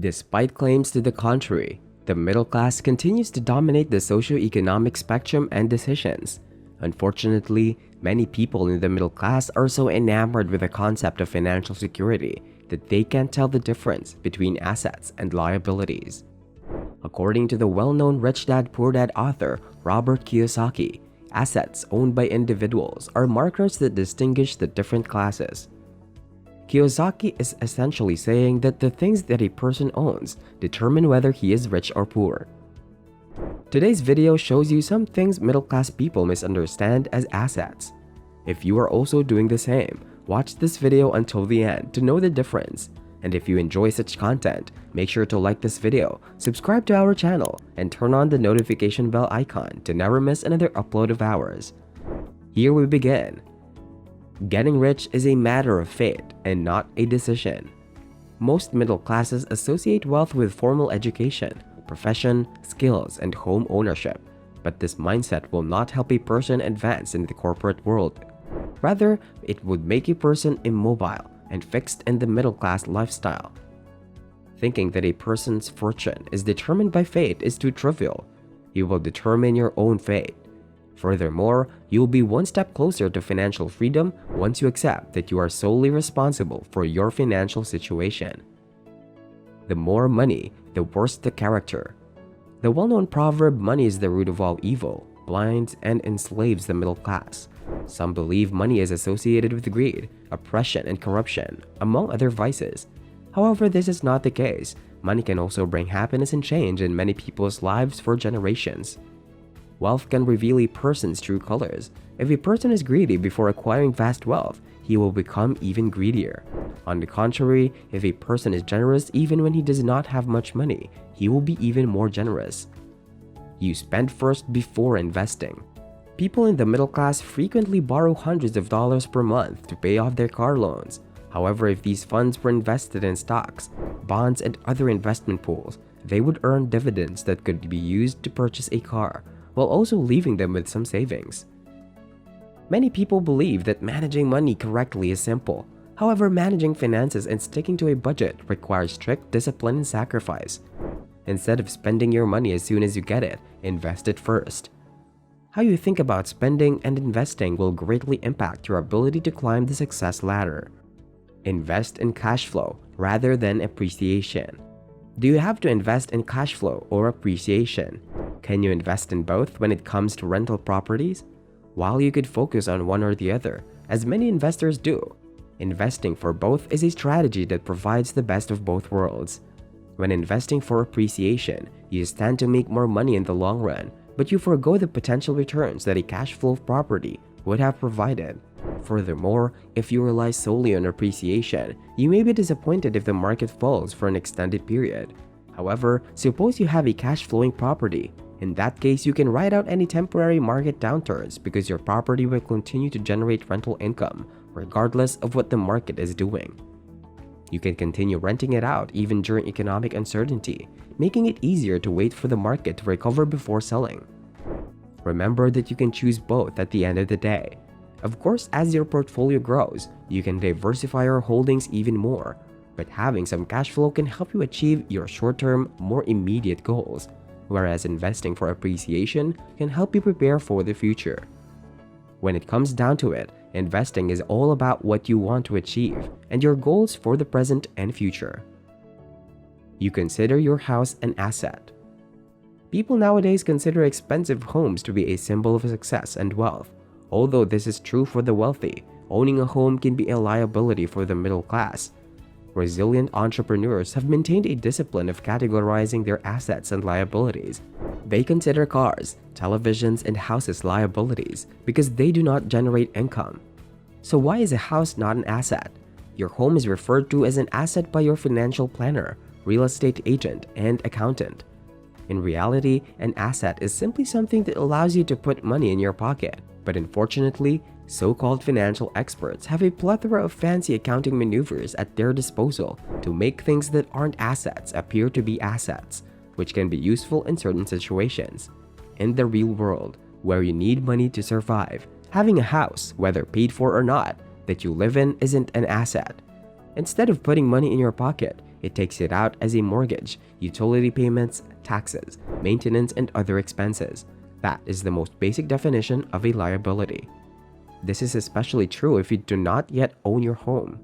Despite claims to the contrary, the middle class continues to dominate the socioeconomic spectrum and decisions. Unfortunately, many people in the middle class are so enamored with the concept of financial security that they can't tell the difference between assets and liabilities. According to the well-known Rich Dad Poor Dad author Robert Kiyosaki, assets owned by individuals are markers that distinguish the different classes. Kiyosaki is essentially saying that the things that a person owns determine whether he is rich or poor. Today's video shows you some things middle-class people misunderstand as assets. If you are also doing the same, watch this video until the end to know the difference. And if you enjoy such content, make sure to like this video, subscribe to our channel, and turn on the notification bell icon to never miss another upload of ours. Here we begin. Getting rich is a matter of fate and not a decision. Most middle classes associate wealth with formal education, profession, skills, and home ownership, but this mindset will not help a person advance in the corporate world. Rather, it would make a person immobile and fixed in the middle-class lifestyle. Thinking that a person's fortune is determined by fate is too trivial. You will determine your own fate. Furthermore, you will be one step closer to financial freedom once you accept that you are solely responsible for your financial situation. The more money, the worse the character. The well-known proverb, "Money is the root of all evil," blinds and enslaves the middle class. Some believe money is associated with greed, oppression, and corruption, among other vices. However, this is not the case. Money can also bring happiness and change in many people's lives for generations. Wealth can reveal a person's true colors. If a person is greedy before acquiring vast wealth, he will become even greedier. On the contrary, if a person is generous even when he does not have much money, he will be even more generous. You spend first before investing. People in the middle class frequently borrow hundreds of dollars per month to pay off their car loans. However, if these funds were invested in stocks, bonds, and other investment pools, they would earn dividends that could be used to purchase a car, while also leaving them with some savings. Many people believe that managing money correctly is simple. However, managing finances and sticking to a budget requires strict discipline and sacrifice. Instead of spending your money as soon as you get it, invest it first. How you think about spending and investing will greatly impact your ability to climb the success ladder. Invest in cash flow rather than appreciation. Do you have to invest in cash flow or appreciation? Can you invest in both when it comes to rental properties? While you could focus on one or the other, as many investors do, investing for both is a strategy that provides the best of both worlds. When investing for appreciation, you stand to make more money in the long run, but you forego the potential returns that a cash flow property would have provided. Furthermore, if you rely solely on appreciation, you may be disappointed if the market falls for an extended period. However, suppose you have a cash-flowing property. In that case, you can ride out any temporary market downturns because your property will continue to generate rental income, regardless of what the market is doing. You can continue renting it out even during economic uncertainty, making it easier to wait for the market to recover before selling. Remember that you can choose both at the end of the day. Of course, as your portfolio grows, you can diversify your holdings even more, but having some cash flow can help you achieve your short-term, more immediate goals, whereas investing for appreciation can help you prepare for the future. When it comes down to it, investing is all about what you want to achieve and your goals for the present and future. You consider your house an asset. People nowadays consider expensive homes to be a symbol of success and wealth. Although this is true for the wealthy, owning a home can be a liability for the middle class. Resilient entrepreneurs have maintained a discipline of categorizing their assets and liabilities. They consider cars, televisions, and houses liabilities because they do not generate income. So why is a house not an asset? Your home is referred to as an asset by your financial planner, real estate agent, and accountant. In reality, an asset is simply something that allows you to put money in your pocket. But unfortunately, so-called financial experts have a plethora of fancy accounting maneuvers at their disposal to make things that aren't assets appear to be assets, which can be useful in certain situations. In the real world, where you need money to survive, having a house, whether paid for or not, that you live in isn't an asset. Instead of putting money in your pocket, It takes it out as a mortgage, utility payments, taxes, maintenance, and other expenses. That is the most basic definition of a liability. This is especially true if you do not yet own your home.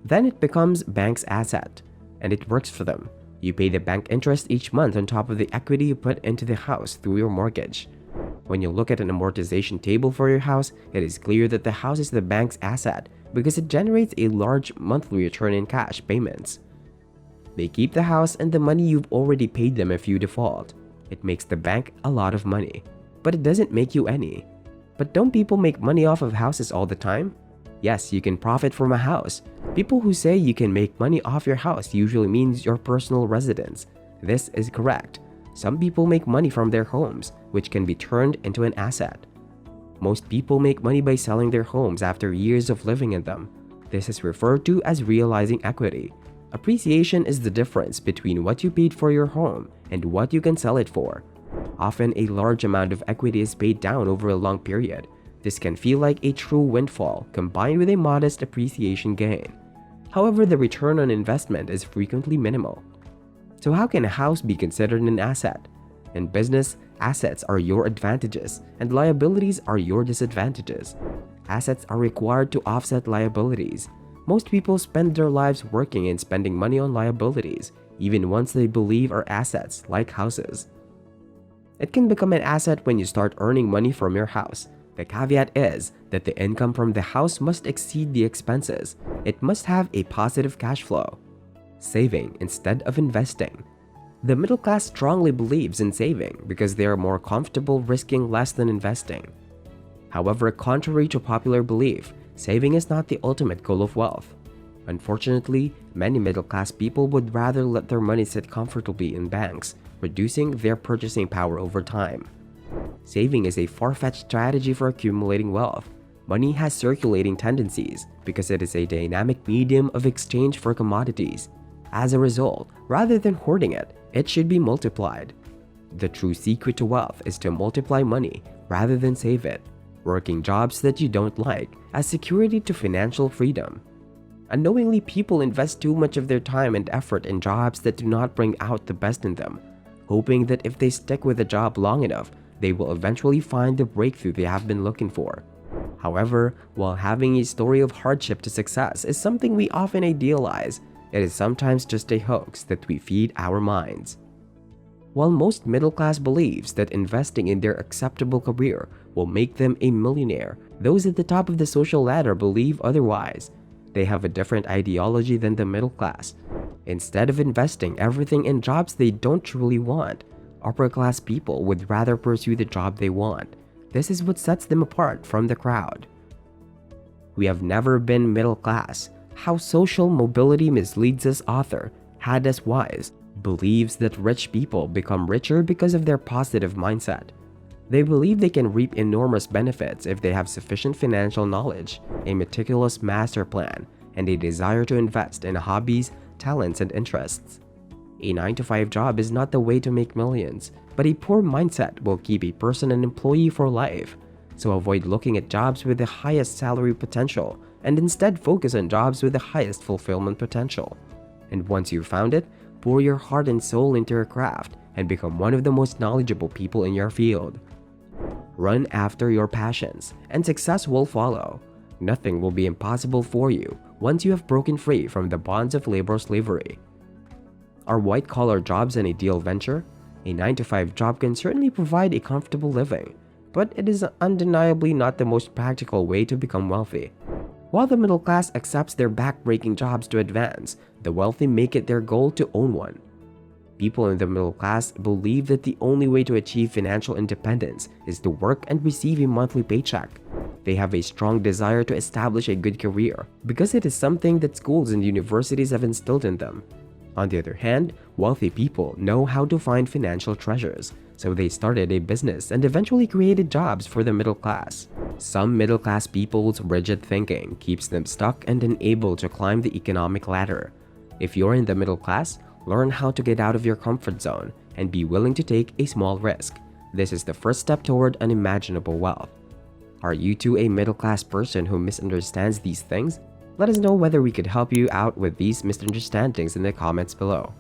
Then it becomes bank's asset, and it works for them. You pay the bank interest each month on top of the equity you put into the house through your mortgage. When you look at an amortization table for your house, it is clear that the house is the bank's asset because it generates a large monthly return in cash payments. They keep the house and the money you've already paid them if you default. It makes the bank a lot of money, but it doesn't make you any. But don't people make money off of houses all the time? Yes, you can profit from a house. People who say you can make money off your house usually means your personal residence. This is correct. Some people make money from their homes, which can be turned into an asset. Most people make money by selling their homes after years of living in them. This is referred to as realizing equity. Appreciation is the difference between what you paid for your home and what you can sell it for. Often, a large amount of equity is paid down over a long period. This can feel like a true windfall combined with a modest appreciation gain. However, the return on investment is frequently minimal. So how can a house be considered an asset? In business, assets are your advantages and liabilities are your disadvantages. Assets are required to offset liabilities. Most people spend their lives working and spending money on liabilities, even ones they believe are assets, like houses. It can become an asset when you start earning money from your house. The caveat is that the income from the house must exceed the expenses. It must have a positive cash flow. Saving instead of investing. The middle class strongly believes in saving because they are more comfortable risking less than investing. However, contrary to popular belief, saving is not the ultimate goal of wealth. Unfortunately, many middle-class people would rather let their money sit comfortably in banks, reducing their purchasing power over time. Saving is a far-fetched strategy for accumulating wealth. Money has circulating tendencies because it is a dynamic medium of exchange for commodities. As a result, rather than hoarding it, it should be multiplied. The true secret to wealth is to multiply money rather than save it, working jobs that you don't like as security to financial freedom. Unknowingly, people invest too much of their time and effort in jobs that do not bring out the best in them, hoping that if they stick with a job long enough, they will eventually find the breakthrough they have been looking for. However, while having a story of hardship to success is something we often idealize, it is sometimes just a hoax that we feed our minds. While most middle class believes that investing in their acceptable career will make them a millionaire, those at the top of the social ladder believe otherwise. They have a different ideology than the middle class. Instead of investing everything in jobs they don't truly want, upper class people would rather pursue the job they want. This is what sets them apart from the crowd. We have never been middle class. How Social Mobility Misleads Us author, Hades Wise, believes that rich people become richer because of their positive mindset. They believe they can reap enormous benefits if they have sufficient financial knowledge, a meticulous master plan, and a desire to invest in hobbies, talents, and interests. A 9-to-5 job is not the way to make millions, but a poor mindset will keep a person an employee for life. So avoid looking at jobs with the highest salary potential and instead focus on jobs with the highest fulfillment potential. And once you've found it, pour your heart and soul into your craft and become one of the most knowledgeable people in your field. Run after your passions, and success will follow. Nothing will be impossible for you once you have broken free from the bonds of labor slavery. Are white-collar jobs an ideal venture? A 9-to-5 job can certainly provide a comfortable living, but it is undeniably not the most practical way to become wealthy. While the middle class accepts their back-breaking jobs to advance, the wealthy make it their goal to own one. People in the middle class believe that the only way to achieve financial independence is to work and receive a monthly paycheck. They have a strong desire to establish a good career because it is something that schools and universities have instilled in them. On the other hand, wealthy people know how to find financial treasures, so they started a business and eventually created jobs for the middle class. Some middle class people's rigid thinking keeps them stuck and unable to climb the economic ladder. If you're in the middle class, learn how to get out of your comfort zone and be willing to take a small risk. This is the first step toward unimaginable wealth. Are you too a middle class person who misunderstands these things? Let us know whether we could help you out with these misunderstandings in the comments below.